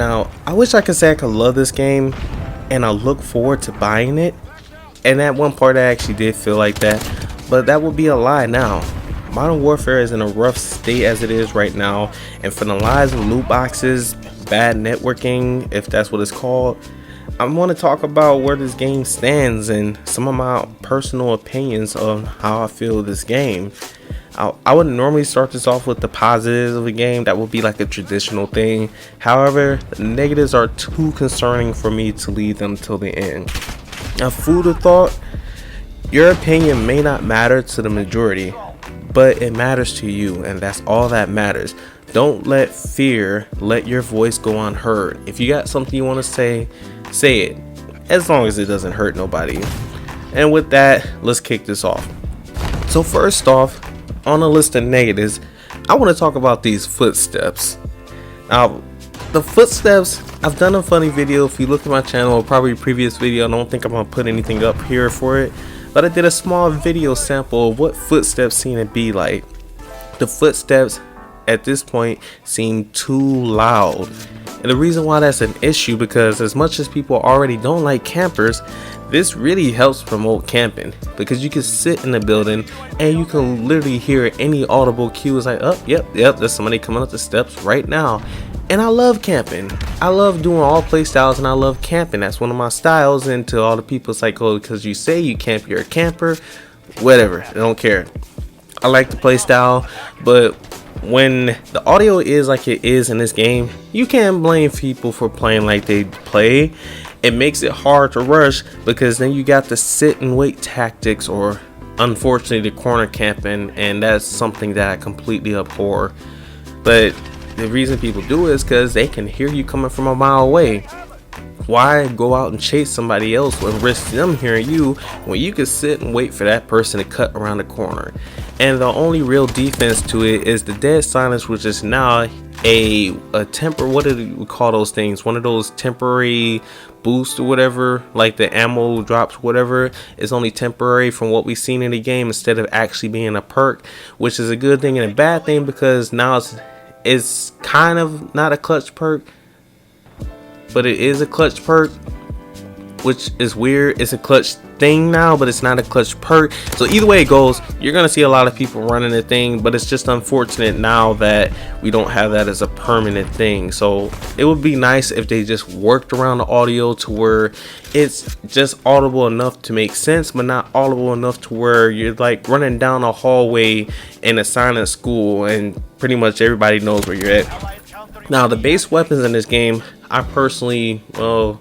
Now, I wish I could say I could love this game and I look forward to buying it. And at one part I actually did feel like that, but that would be a lie now. Modern Warfare is in a rough state as it is right now, and for the lies of loot boxes, bad networking, if that's what it's called, I want to talk about where this game stands and some of my personal opinions on how I feel this game. I would normally start this off with the positives of a game. That would be like a traditional thing. However, the negatives are too concerning for me to leave them till the end. Now, food of thought, your opinion may not matter to the majority, but it matters to you, and that's all that matters. Don't let fear let your voice go unheard. If you got something you want to say it, as long as it doesn't hurt nobody. And with that, let's kick this off. So first off, on a list of negatives, I want to talk about these footsteps. Now, the footsteps, I've done a funny video. If you look at my channel, or probably a previous video, I don't think I'm gonna put anything up here for it, but I did a small video sample of what footsteps seem to be like. The footsteps at this point seem too loud, and the reason why that's an issue, because as much as people already don't like campers, this really helps promote camping, because you can sit in the building and you can literally hear any audible cues like, oh, yep, there's somebody coming up the steps right now. And I love camping. I love doing all play styles, and I love camping. That's one of my styles. And to all the people, it's like, oh, because you say you camp, you're a camper. Whatever, I don't care. I like the play style, but when the audio is like it is in this game, you can't blame people for playing like they play. It makes it hard to rush, because then you got the sit and wait tactics, or unfortunately the corner camping, and that's something that I completely abhor. But the reason people do it is because they can hear you coming from a mile away. Why go out and chase somebody else and risk them hearing you when you can sit and wait for that person to cut around the corner? And the only real defense to it is the dead silence, which is now a what do we call those things? One of those temporary boosts or whatever, like the ammo drops, whatever. It's only temporary from what we've seen in the game, instead of actually being a perk, which is a good thing and a bad thing, because now it's kind of not a clutch perk, but it is a clutch perk, which is weird. It's a clutch thing now, but it's not a clutch perk. So either way it goes, you're gonna see a lot of people running the thing, but it's just unfortunate now that we don't have that as a permanent thing. So it would be nice if they just worked around the audio to where it's just audible enough to make sense, but not audible enough to where you're like running down a hallway in a silent school and pretty much everybody knows where you're at. Now, the base weapons in this game, I personally have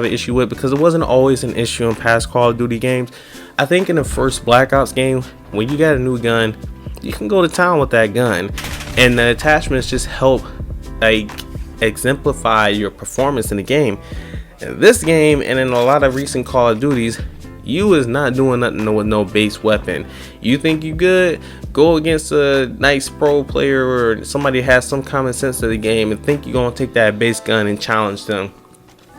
an issue with, because it wasn't always an issue in past Call of Duty games. I think in the first Black Ops game, when you got a new gun, you can go to town with that gun, and the attachments just help like exemplify your performance in the game. In this game, and in a lot of recent Call of Duties, you is not doing nothing with no base weapon. You think you good? Go against a nice pro player or somebody has some common sense to the game and think you're gonna take that base gun and challenge them.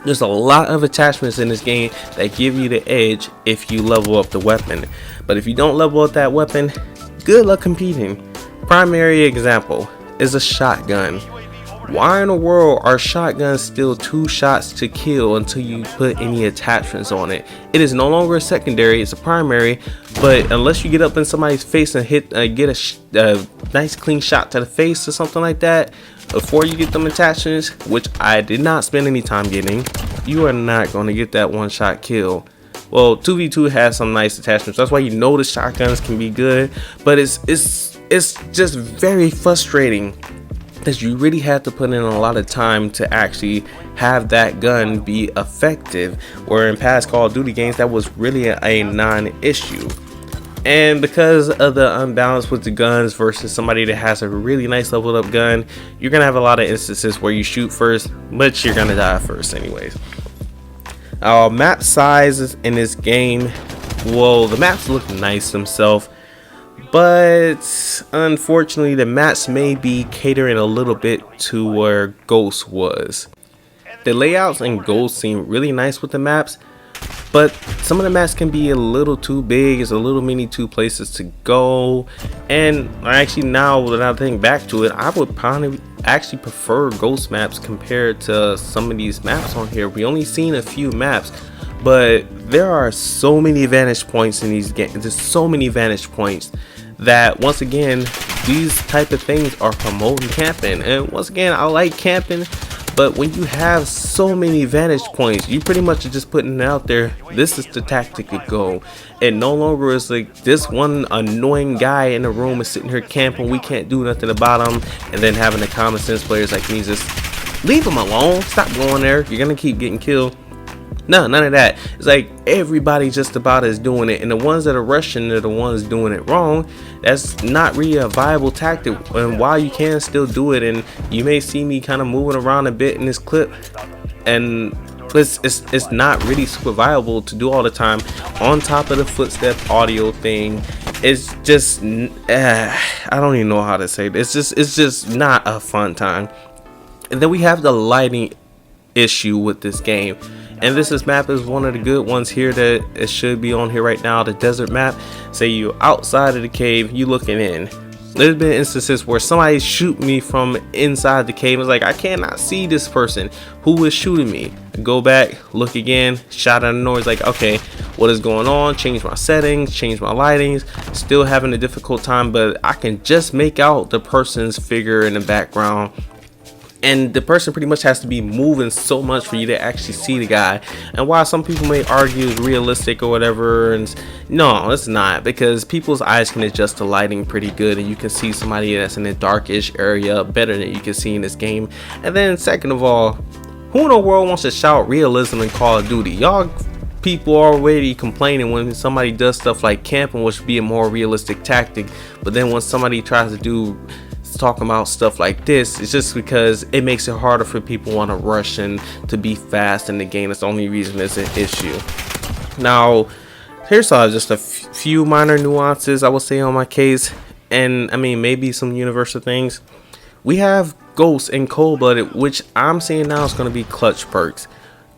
There's a lot of attachments in this game that give you the edge if you level up the weapon. But if you don't level up that weapon, good luck competing. Primary example is a shotgun. Why in the world are shotguns still 2 shots to kill until you put any attachments on it? It is no longer a secondary, it's a primary, but unless you get up in somebody's face and get a nice clean shot to the face or something like that before you get them attachments, which I did not spend any time getting, you are not going to get that 1-shot kill. Well, 2v2 has some nice attachments, that's why you know the shotguns can be good, but it's just very frustrating that you really have to put in a lot of time to actually have that gun be effective, where in past Call of Duty games that was really a non-issue. And because of the unbalance with the guns versus somebody that has a really nice leveled up gun, you're gonna have a lot of instances where you shoot first, but you're gonna die first anyways. Map sizes in this game, well, the maps look nice themselves, but unfortunately the maps may be catering a little bit to where Ghost was. The layouts in Ghost seem really nice with the maps, but some of the maps can be a little too big. It's a little many two places to go. And actually, now that I think back to it, I would probably actually prefer ghost maps compared to some of these maps on here. We only seen a few maps, but there are so many vantage points in these games. There's so many vantage points that, once again, these type of things are promoting camping. And once again, I like camping, but when you have so many vantage points, you pretty much are just putting it out there. This is the tactic to go. And no longer is like this one annoying guy in the room is sitting here camping, we can't do nothing about him, and then having the common sense players like me just leave him alone, stop going there, you're gonna keep getting killed. No, none of that. It's like everybody just about is doing it, and the ones that are rushing are the ones doing it wrong. That's not really a viable tactic. And while you can still do it, and you may see me kind of moving around a bit in this clip, and it's not really super viable to do all the time on top of the footstep audio thing. It's just I don't even know how to say it. It's just not a fun time. And then we have the lighting issue with this game. And this map is one of the good ones here that it should be on here right now. The desert map. Say you're outside of the cave, you looking in. There's been instances where somebody shoot me from inside the cave. It's like, I cannot see this person who is shooting me. Go back, look again, shot at the noise. Like, okay, what is going on? Change my settings, change my lightings. Still having a difficult time, but I can just make out the person's figure in the background. And the person pretty much has to be moving so much for you to actually see the guy. And while some people may argue it's realistic or whatever, and no, it's not, because people's eyes can adjust the lighting pretty good, and you can see somebody that's in a darkish area better than you can see in this game. And then second of all, who in the world wants to shout realism in Call of Duty? Y'all people are already complaining when somebody does stuff like camping, which would be a more realistic tactic. But then when somebody tries to do talking about stuff like this, it's just because it makes it harder for people want to rush and to be fast in the game. That's the only reason it's an issue. Now here's just a few minor nuances I will say on my case, and I mean maybe some universal things. We have Ghost and Cold-Blooded, which I'm saying now is going to be clutch perks.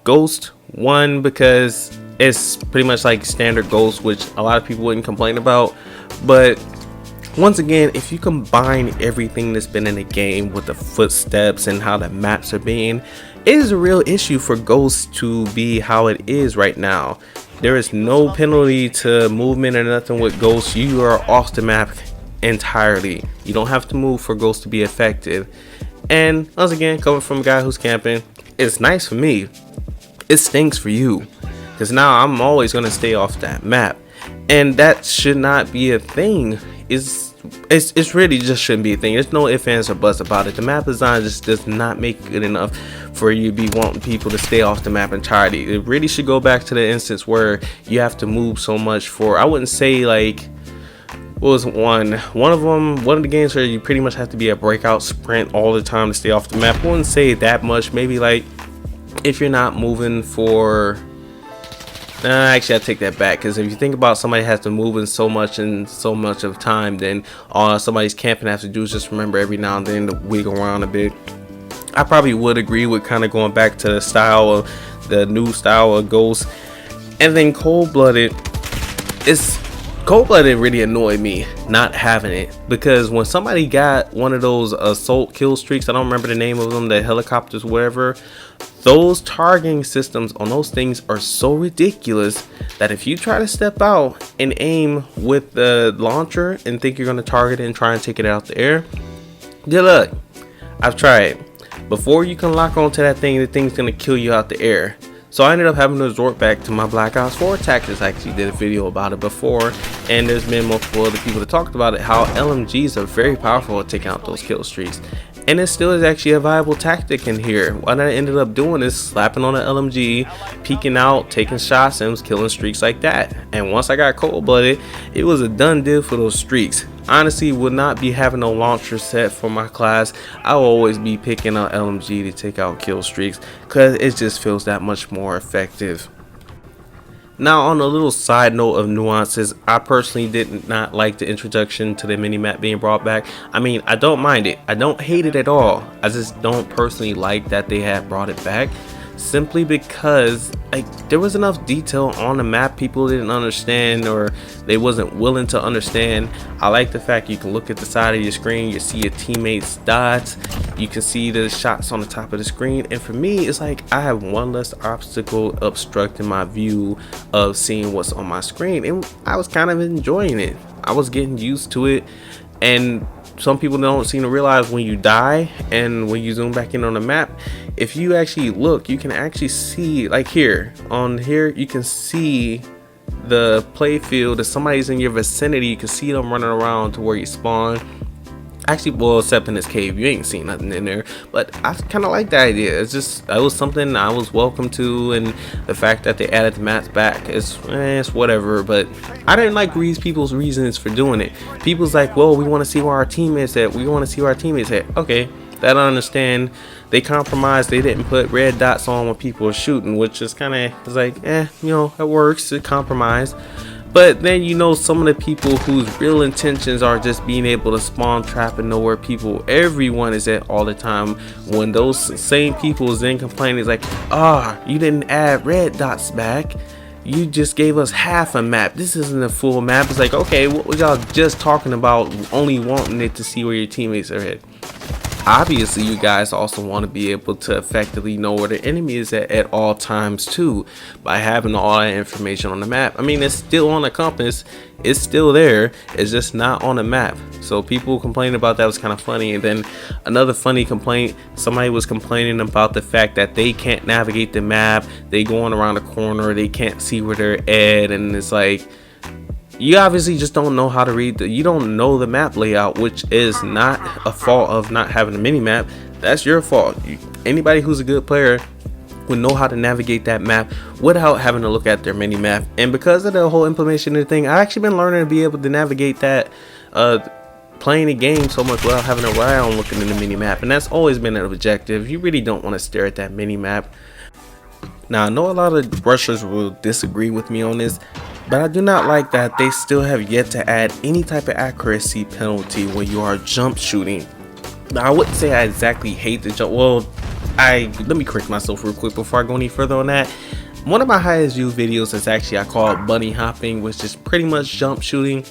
Ghost, one, because it's pretty much like standard Ghost, which a lot of people wouldn't complain about, but once again, if you combine everything that's been in the game with the footsteps and how the maps are being, it is a real issue for Ghost to be how it is right now. There is no penalty to movement or nothing with Ghost. You are off the map entirely. You don't have to move for Ghost to be effective. And once again, coming from a guy who's camping, it's nice for me. It stinks for you, because now I'm always going to stay off that map, and that should not be a thing. It's really just shouldn't be a thing. There's no ifs, ands, or buts about it. The map design just does not make it enough for you to be wanting people to stay off the map entirely. It really should go back to the instance where you have to move so much for, I wouldn't say like, what was one of the games where you pretty much have to be a breakout sprint all the time to stay off the map. I wouldn't say that much. Maybe like if you're not moving for, actually I take that back, because if you think about somebody has to move in so much of time, then all somebody's camping has to do is just remember every now and then to wiggle around a bit. I probably would agree with kind of going back to the new style of Ghost. And then Cold-Blooded really annoyed me not having it, because when somebody got one of those assault kill streaks, I don't remember the name of them, the helicopters, whatever, those targeting systems on those things are so ridiculous that if you try to step out and aim with the launcher and think you're going to target it and try and take it out the air, good luck. I've tried. Before you can lock onto that thing, the thing's going to kill you out the air. So I ended up having to resort back to my Black Ops 4 tactics. I actually did a video about it before, and there's been multiple other people that talked about it, how LMGs are very powerful at taking out those kill streaks. And it still is actually a viable tactic in here. What I ended up doing is slapping on an LMG, peeking out, taking shots, and was killing streaks like that. And once I got Cold-Blooded, it was a done deal for those streaks. Honestly, would not be having a launcher set for my class. I will always be picking out LMG to take out kill streaks, because it just feels that much more effective. Now, on a little side note of nuances, I personally did not like the introduction to the mini-map being brought back. I mean, I don't mind it. I don't hate it at all. I just don't personally like that they have brought it back. simply because like there was enough detail on the map people didn't understand, or they wasn't willing to understand. I like the fact you can look at the side of your screen, you see your teammates dots, you can see the shots on the top of the screen, and for me it's like I have one less obstacle obstructing my view of seeing what's on my screen, and I was kind of enjoying it. I was getting used to it. And some people don't seem to realize when you die and when you zoom back in on the map, if you actually look, you can actually see, like here you can see the play field. If somebody's in your vicinity, you can see them running around to where you spawn. Actually, well, except in this cave, you ain't seen nothing in there, but I kind of like the idea. It's just, that was something I was welcome to, and the fact that they added the maps back is it's whatever. But I didn't like people's reasons for doing it. People's like, well, we want to see where our teammates at. We want to see where our teammates at. Okay, that I understand. They compromised. They didn't put red dots on when people are shooting, which is kind of like, you know, it works. It compromised. But then, you know, some of the people whose real intentions are just being able to spawn trap and know where everyone is at all the time, when those same people is then complaining, it's like, you didn't add red dots back, you just gave us half a map, this isn't a full map. It's like, okay, what was y'all just talking about, only wanting it to see where your teammates are at? Obviously, you guys also want to be able to effectively know where the enemy is at all times too, by having all that information on the map. I mean, it's still on the compass, it's still there, it's just not on the map. So people complaining about that was kind of funny. And then another funny complaint, somebody was complaining about the fact that they can't navigate the map, they going around the corner, they can't see where they're at, and it's like, you obviously just don't know how to read you don't know the map layout, which is not a fault of not having a mini map. That's your fault. Anybody who's a good player would know how to navigate that map without having to look at their mini map. And because of the whole implementation of the thing, I actually been learning to be able to navigate that, playing the game so much without having to rely on looking in the mini map. And that's always been an objective. You really don't want to stare at that mini map. Now, I know a lot of rushers will disagree with me on this, but I do not like that they still have yet to add any type of accuracy penalty when you are jump shooting. Now, I wouldn't say I exactly hate the jump. Well, let me correct myself real quick before I go any further on that. One of my highest viewed videos is actually I call it bunny hopping, which is pretty much jump shooting.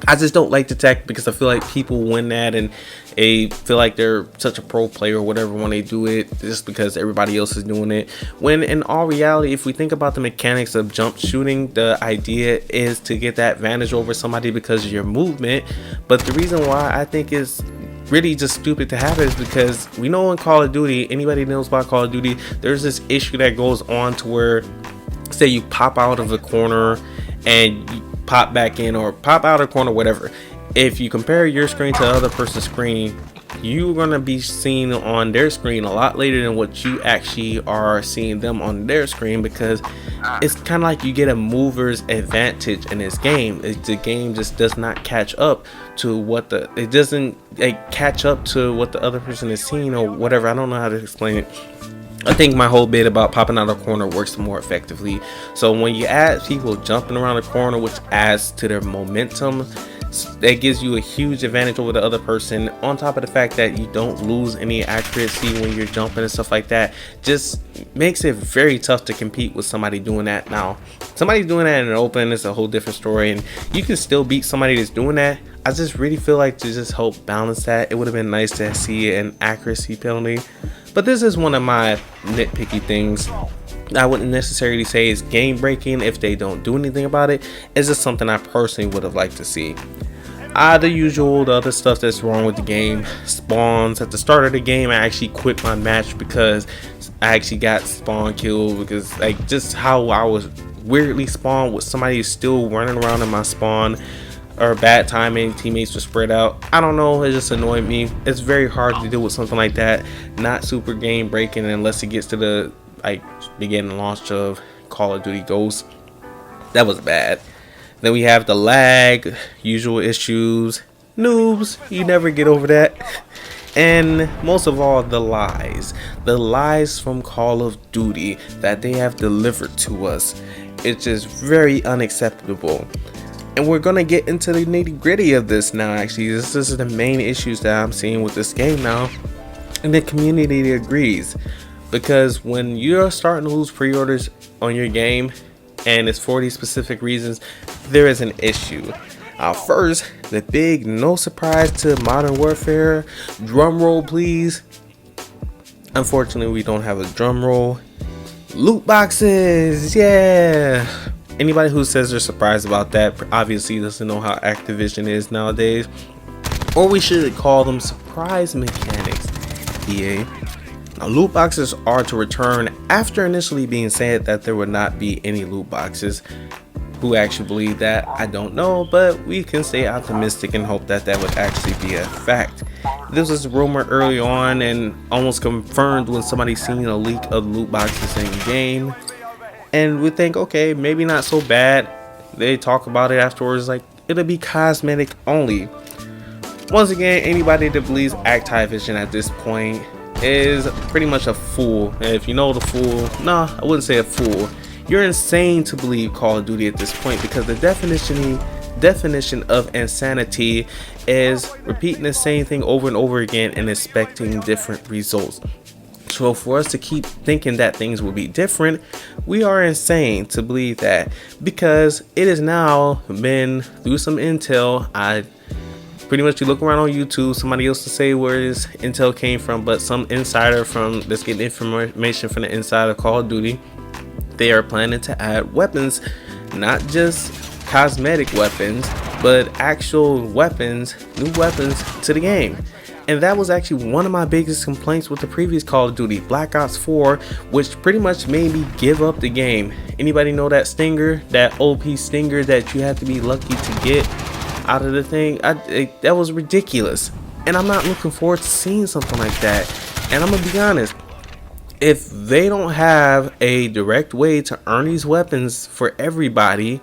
I just don't like the tech because I feel like people win that and they feel like they're such a pro player or whatever when they do it, just because everybody else is doing it. When in all reality, if we think about the mechanics of jump shooting, the idea is to get that advantage over somebody because of your movement. But the reason why I think is really just stupid to have it is because we know in Call of Duty, anybody knows about Call of Duty, there's this issue that goes on to where, say you pop out of a corner and you pop back in, or pop out of the corner, whatever. If you compare your screen to the other person's screen, you're gonna be seen on their screen a lot later than what you actually are seeing them on their screen, because it's kind of like you get a mover's advantage in this game. The game just does not catch up to what it doesn't catch up to what the other person is seeing or whatever. I don't know how to explain it. I think my whole bit about popping out of the corner works more effectively. So when you add people jumping around the corner, which adds to their momentum, that gives you a huge advantage over the other person, on top of the fact that you don't lose any accuracy when you're jumping and stuff like that. Just makes it very tough to compete with somebody doing that. Now, somebody doing that in the open is a whole different story, and you can still beat somebody that's doing that. I just really feel like to just help balance that, it would have been nice to see an accuracy penalty. But this is one of my nitpicky things. I wouldn't necessarily say it's game breaking if they don't do anything about it. It's just something I personally would have liked to see. The usual, the other stuff that's wrong with the game. Spawns. At the start of the game, I actually quit my match because I actually got spawn killed, because just how I was weirdly spawned with somebody still running around in my spawn, or bad timing, teammates were spread out. I don't know, it just annoyed me. It's very hard to deal with something like that. Not super game breaking unless it gets to the beginning launch of Call of Duty Ghosts. That was bad. Then we have the lag, usual issues, noobs, you never get over that. And most of all, the lies from Call of Duty that they have delivered to us. It's just very unacceptable. And we're gonna get into the nitty gritty of this now. Actually, this is the main issues that I'm seeing with this game now, and the community agrees. because when you're starting to lose pre-orders on your game and it's for these specific reasons, there is an issue. First, the big no surprise to Modern Warfare. Drum roll, please. Unfortunately, we don't have a drum roll. Loot boxes, yeah. Anybody who says they're surprised about that obviously doesn't know how Activision is nowadays, or we should call them surprise mechanics. EA. Now, loot boxes are to return after initially being said that there would not be any loot boxes. Who actually believe that, I don't know, but we can stay optimistic and hope that that would actually be a fact. This was a rumor early on and almost confirmed when somebody seen a leak of loot boxes in game, and we think, okay, maybe not so bad. They talk about it afterwards like it'll be cosmetic only. Once again, anybody that believes Activision at this point is pretty much a fool. And if you know the fool, nah, I wouldn't say a fool. You're insane to believe Call of Duty at this point, because the definition of insanity is repeating the same thing over and over again and expecting different results. So for us to keep thinking that things will be different, we are insane to believe that, because it has now been through some intel. Pretty much, you look around on YouTube, somebody else to say where this intel came from, but some insider that's getting information from the inside of Call of Duty. They are planning to add weapons, not just cosmetic weapons, but actual weapons, new weapons to the game. And that was actually one of my biggest complaints with the previous Call of Duty, Black Ops 4, which pretty much made me give up the game. Anybody know that stinger, that OP stinger that you have to be lucky to get out of the thing? That was ridiculous, and I'm not looking forward to seeing something like that. And I'm gonna be honest, if they don't have a direct way to earn these weapons for everybody,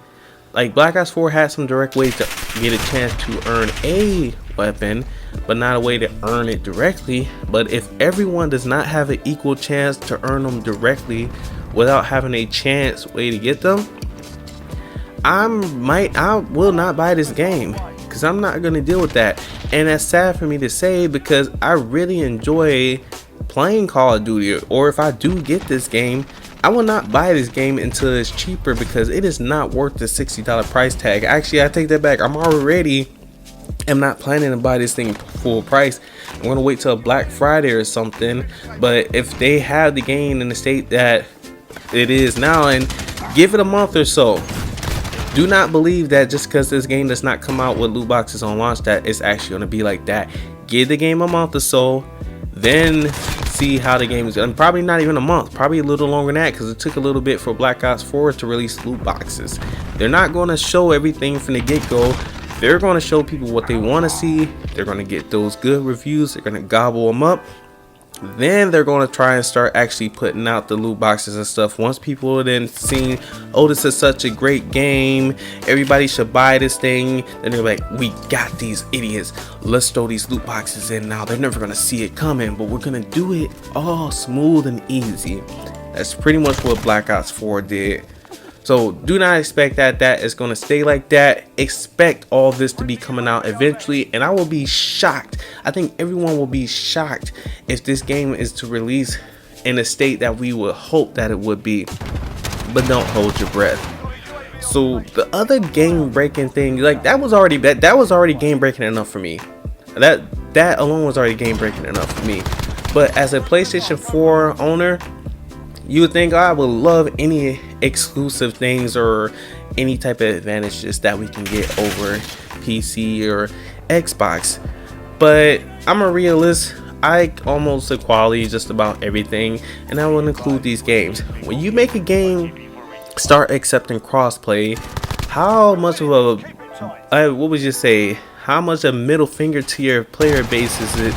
like Black Ops 4 had some direct way to get a chance to earn a weapon, but not a way to earn it directly. But if everyone does not have an equal chance to earn them directly without having a chance way to get them, I will not buy this game, because I'm not going to deal with that. And that's sad for me to say, because I really enjoy playing Call of Duty. Or if I do get this game, I will not buy this game until it's cheaper, because it is not worth the $60 price tag. Actually, I take that back. I'm not planning to buy this thing full price. I'm going to wait till Black Friday or something. But if they have the game in the state that it is now, and give it a month or so, do not believe that just because this game does not come out with loot boxes on launch that it's actually going to be like that. Give the game a month or so, then see how the game is. And probably not even a month, probably a little longer than that, because it took a little bit for Black Ops 4 to release loot boxes. They're not going to show everything from the get-go. They're going to show people what they want to see. They're going to get those good reviews. They're going to gobble them up. Then they're going to try and start actually putting out the loot boxes and stuff. Once people have then seen, oh, this is such a great game, everybody should buy this thing, then they're like, we got these idiots, let's throw these loot boxes in now. They're never going to see it coming, but we're going to do it all smooth and easy. That's pretty much what Black Ops 4 did. So do not expect that is going to stay like that. Expect all this to be coming out eventually, and I will be shocked. I think everyone will be shocked if this game is to release in a state that we would hope that it would be. But don't hold your breath. So the other game breaking thing, like that was already game breaking enough for me. That alone was already game breaking enough for me. But as a PlayStation 4 owner, you would think, oh, I would love any exclusive things or any type of advantages that we can get over PC or Xbox. But I'm a realist. I almost equality just about everything, and I will include these games. When you make a game start accepting crossplay, how much of how much a middle finger to your player base is it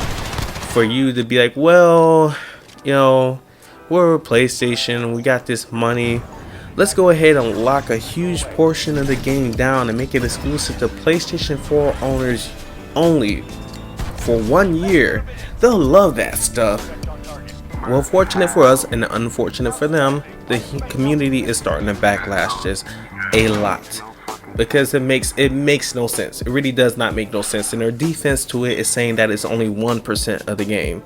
for you to be like, well, you know, we're a PlayStation, we got this money, let's go ahead and lock a huge portion of the game down and make it exclusive to PlayStation 4 owners only for 1 year. They'll love that stuff. Well, fortunate for us and unfortunate for them, the community is starting to backlash this a lot, because it makes no sense. It really does not make no sense, and their defense to it is saying that it's only 1% of the game.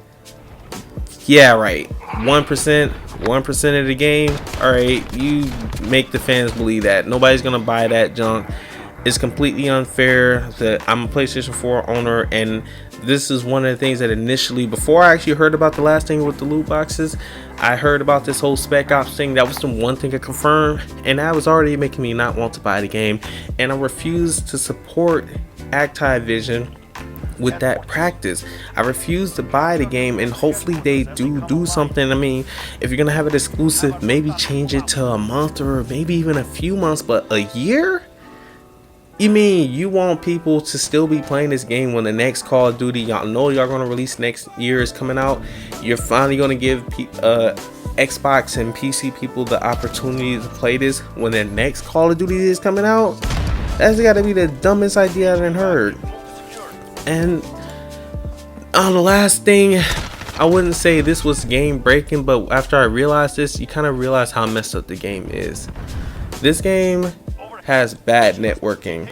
Yeah, right. 1% of the game. All right, you make the fans believe that nobody's gonna buy that junk. It's completely unfair that I'm a PlayStation 4 owner, and this is one of the things that initially, before I actually heard about the last thing with the loot boxes, I heard about this whole Spec Ops thing. That was the one thing I confirmed, and that was already making me not want to buy the game. And I refused to support Activision with that practice. I refuse to buy the game, and hopefully they do something. I mean, if you're gonna have it exclusive, maybe change it to a month or maybe even a few months, but a year? You mean you want people to still be playing this game when the next Call of Duty y'all know y'all gonna release next year is coming out? You're finally gonna give Xbox and PC people the opportunity to play this when the next Call of Duty is coming out? That's gotta be the dumbest idea I've ever heard. And on the last thing, I wouldn't say this was game breaking, but after I realized this, you kind of realize how messed up the game is. This game has bad networking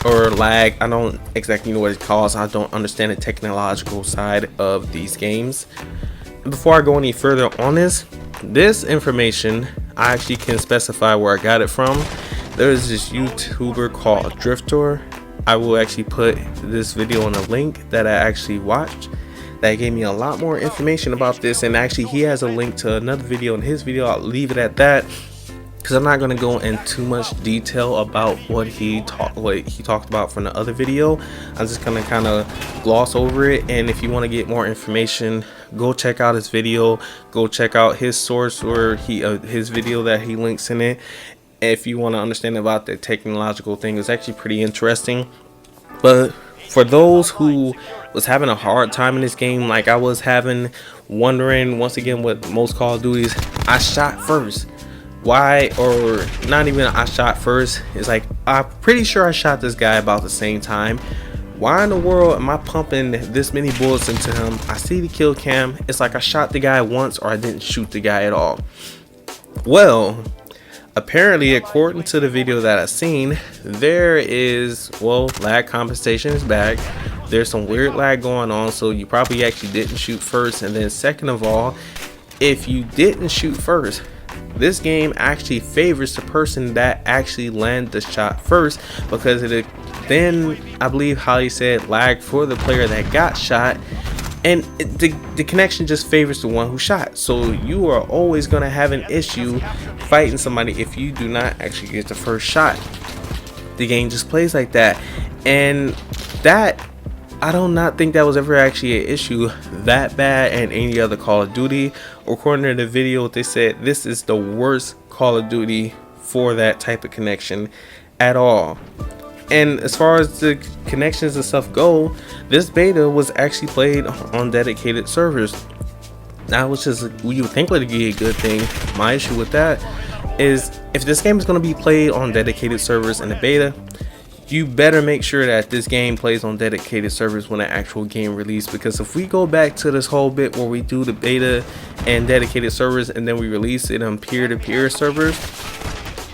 or lag. I don't exactly know what it calls. I don't understand the technological side of these games. Before I go any further on this information, I actually can specify where I got it from. There's this YouTuber called Drift0r. I will actually put this video in a link that I actually watched that gave me a lot more information about this, and actually he has a link to another video in his video. I'll leave it at that, because I'm not going to go in too much detail about what he talked about from the other video. I'm just going to kind of gloss over it, and if you want to get more information, go check out his video, go check out his source or his video that he links in it. If you want to understand about the technological thing, it's actually pretty interesting. But for those who was having a hard time in this game, like I was having, wondering once again with most Call of Duties, I shot first. Why? Or not even I shot first. It's like, I'm pretty sure I shot this guy about the same time. Why in the world am I pumping this many bullets into him? I see the kill cam. It's like I shot the guy once or I didn't shoot the guy at all. Well, apparently, according to the video that I've seen, there is, well, lag compensation is back. There's some weird lag going on, so you probably actually didn't shoot first. And then second of all, if you didn't shoot first, this game actually favors the person that actually landed the shot first, because it then, I believe how he said, lag for the player that got shot, and the connection just favors the one who shot. So you are always going to have an issue fighting somebody if you do not actually get the first shot. The game just plays like that, and that, I do not think that was ever actually an issue that bad in any other Call of Duty. According to the video, they said this is the worst Call of Duty for that type of connection at all. And as far as the connections and stuff go, this beta was actually played on dedicated servers. Now, which is, you would think would be a good thing. My issue with that is, if this game is going to be played on dedicated servers in the beta, you better make sure that this game plays on dedicated servers when the actual game release. Because if we go back to this whole bit where we do the beta and dedicated servers and then we release it on peer-to-peer servers,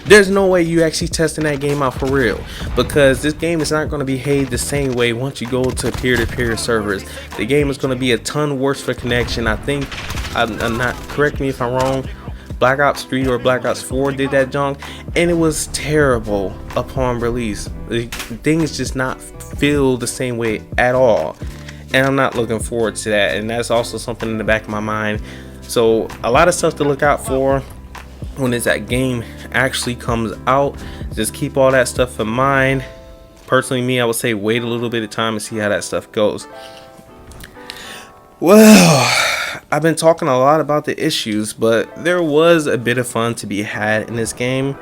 there's no way you actually testing that game out for real, because this game is not going to behave the same way once you go to peer-to-peer servers. The game is going to be a ton worse for connection. I think, I'm not, correct me if I'm wrong, Black Ops 3 or Black Ops 4 did that junk, and it was terrible upon release. Things just not feel the same way at all, and I'm not looking forward to that. And that's also something in the back of my mind. So a lot of stuff to look out for when that game actually comes out. Just keep all that stuff in mind. Personally, me, I would say wait a little bit of time and see how that stuff goes. Well, I've been talking a lot about the issues, but there was a bit of fun to be had in this game,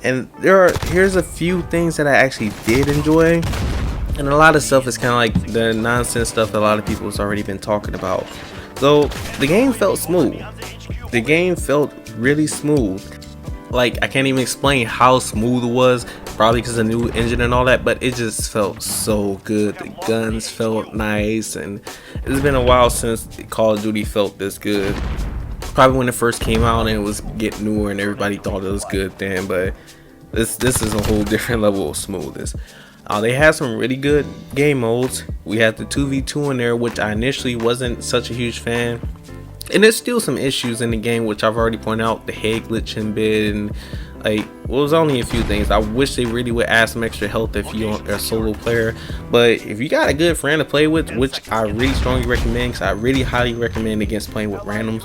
and here's a few things that I actually did enjoy, and a lot of stuff is kind of like the nonsense stuff that a lot of people has already been talking about. So the game felt smooth. The game felt really smooth. Like, I can't even explain how smooth it was, probably because of the new engine and all that, but it just felt so good. The guns felt nice, and it's been a while since Call of Duty felt this good. Probably when it first came out and it was getting newer and everybody thought it was good then, but this is a whole different level of smoothness. They had some really good game modes. We had the 2v2 in there, which I initially wasn't such a huge fan. And there's still some issues in the game, which I've already pointed out. The head glitching bit, and like, well, it was only a few things. I wish they really would add some extra health if you're a solo player. But if you got a good friend to play with, which I really strongly recommend, because I really highly recommend against playing with randoms.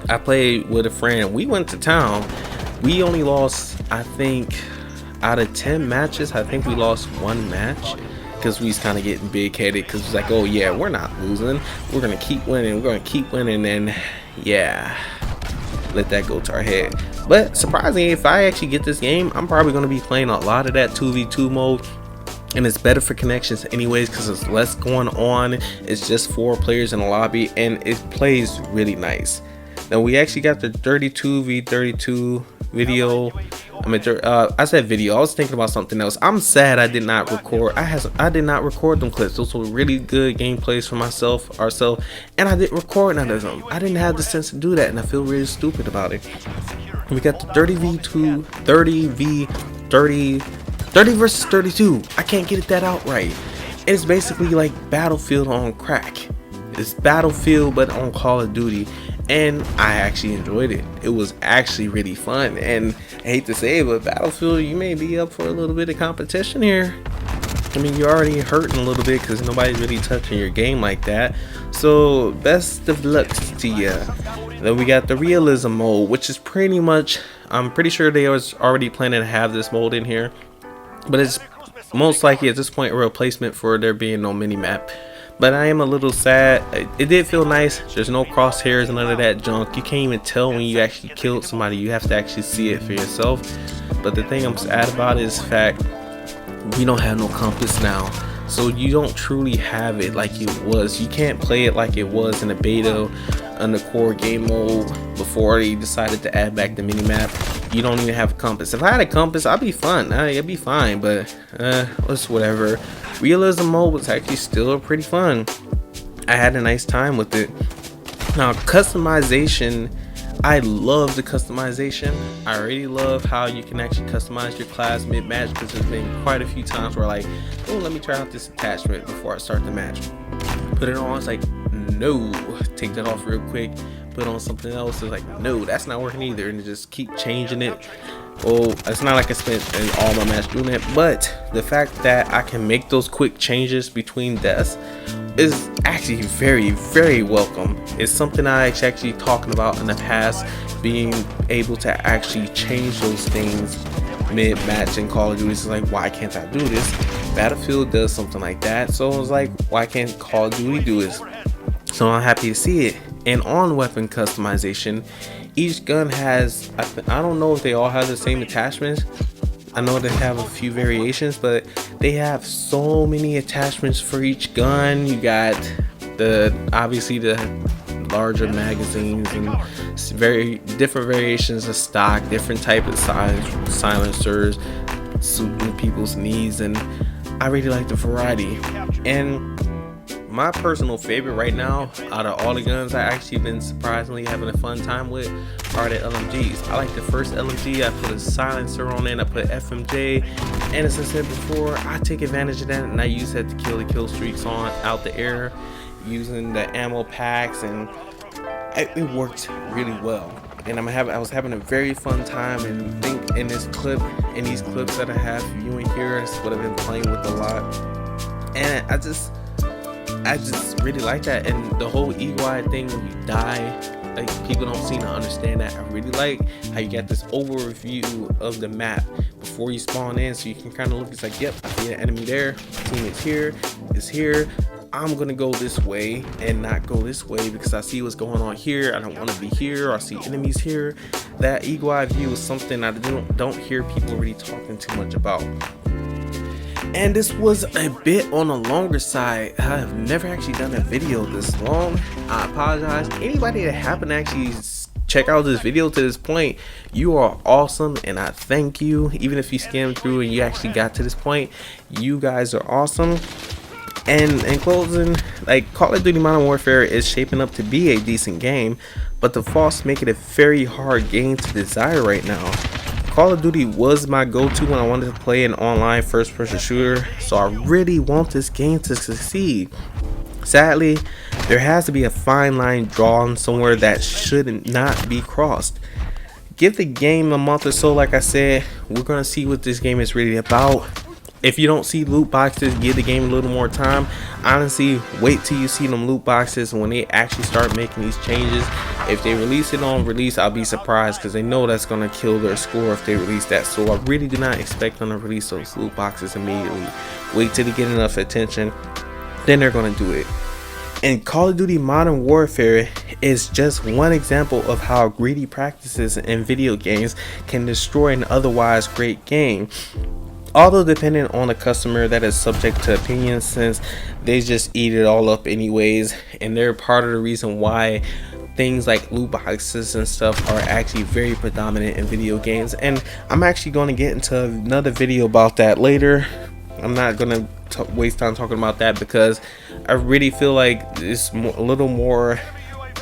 I played with a friend. We went to town. We only lost, I think, out of 10 matches, I think we lost 1 match. Because we was kind of getting big-headed, because it's like, oh yeah, we're not losing, we're gonna keep winning, and yeah, let that go to our head. But surprisingly, if I actually get this game, I'm probably gonna be playing a lot of that 2v2 mode, and it's better for connections anyways, because it's less going on. It's just 4 players in a lobby, and it plays really nice. Now we actually got the 32v32 video. I said video. I was thinking about something else. I'm sad I did not record. I did not record them clips. Those were really good gameplays for ourselves, and I didn't record none of them. I didn't have the sense to do that, and I feel really stupid about it. We got the 30 versus 32. I can't get that out right. It's basically like Battlefield on crack. It's Battlefield but on Call of Duty, and I actually enjoyed it. It was actually really fun, and I hate to say it, but Battlefield, you may be up for a little bit of competition here. I mean, you're already hurting a little bit because nobody's really touching your game like that. So best of luck to you. Then we got the realism mode, which is pretty much, I'm pretty sure they was already planning to have this mode in here, but it's most likely at this point a replacement for there being no mini map. But I am a little sad. It did feel nice. There's no crosshairs and none of that junk. You can't even tell when you actually killed somebody. You have to actually see it for yourself. But the thing I'm sad about is the fact we don't have no compass now. So you don't truly have it like it was. You can't play it like it was in the beta on the core game mode before they decided to add back the mini map. You don't even have a compass. If I had a compass, I'd be fun. It'd be fine, but it's whatever. Realism mode was actually still pretty fun. I had a nice time with it. Now customization, I love the customization. I really love how you can actually customize your class mid-match, because there's been quite a few times where like, oh, let me try out this attachment before I start the match. Put it on, it's like, no, take that off real quick, put on something else. It's like, no, that's not working either, and just keep changing it. Well, it's not like I spent all my match doing it, but the fact that I can make those quick changes between deaths is actually very, very welcome. It's something I actually talking about in the past, being able to actually change those things mid-match in Call of Duty. It's like, why can't I do this? Battlefield does something like that, so I was like, why can't Call of Duty do this? So I'm happy to see it. And on weapon customization, each gun has, I don't know if they all have the same attachments. I know they have a few variations, but they have so many attachments for each gun. You got obviously the larger magazines and very different variations of stock, different type of silencers suiting people's needs, and I really like the variety. And my personal favorite right now out of all the guns I actually been surprisingly having a fun time with are the LMGs. I like the first LMG. I put a silencer on it, I put FMJ, and as I said before, I take advantage of that and I use that to kill the kill streaks out the air using the ammo packs, and it worked really well. And I was having a very fun time, and think in this clip, in these clips that I have viewing here, is what I've been playing with a lot. And I just really like that. And the whole eagle-eye thing when you die, like, people don't seem to understand that. I really like how you got this overview of the map before you spawn in, so you can kind of look, it's like, yep, I see an enemy there, my team is here, I'm gonna go this way and not go this way because I see what's going on here. I don't want to be here, or I see enemies here. That eagle-eye view is something I don't hear people really talking too much about. And this was a bit on the longer side. I have never actually done a video this long. I apologize. Anybody that happened to actually check out this video to this point, you are awesome, and I thank you. Even if you skimmed through and you actually got to this point, you guys are awesome. And in closing, like, Call of Duty Modern Warfare is shaping up to be a decent game, but the faults make it a very hard game to desire right now. Call of Duty was my go-to when I wanted to play an online first-person shooter, so I really want this game to succeed. Sadly, There has to be a fine line drawn somewhere that should not be crossed. Give the game a month or so. Like I said, we're gonna see what this game is really about. If you don't see loot boxes, give the game a little more time. Honestly, wait till you see them loot boxes when they actually start making these changes. If they release it on release, I'll be surprised, because they know that's gonna kill their score if they release that. So I really do not expect them to release those loot boxes immediately. Wait till they get enough attention, then they're gonna do it. And Call of Duty Modern Warfare is just one example of how greedy practices in video games can destroy an otherwise great game. Although dependent on the customer, that is subject to opinion, since they just eat it all up anyways, and they're part of the reason why things like loot boxes and stuff are actually very predominant in video games. And I'm actually going to get into another video about that later. I'm not going to waste time talking about that, because I really feel like it's a little more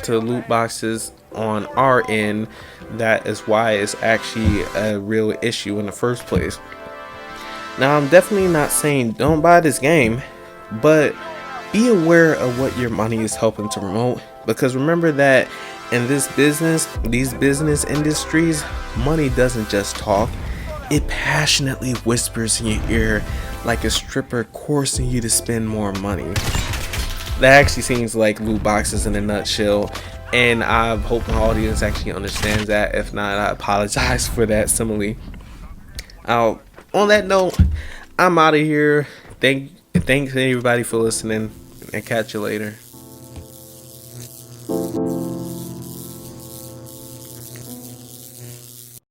to loot boxes on our end. That is why it's actually a real issue in the first place. Now, I'm definitely not saying don't buy this game, but be aware of what your money is helping to promote, because remember that in this business, these business industries, money doesn't just talk, it passionately whispers in your ear like a stripper coercing you to spend more money. That actually seems like loot boxes in a nutshell, and I hope my audience actually understands that. If not, I apologize for that simile. On that note, I'm out of here. Thanks everybody for listening, and catch you later.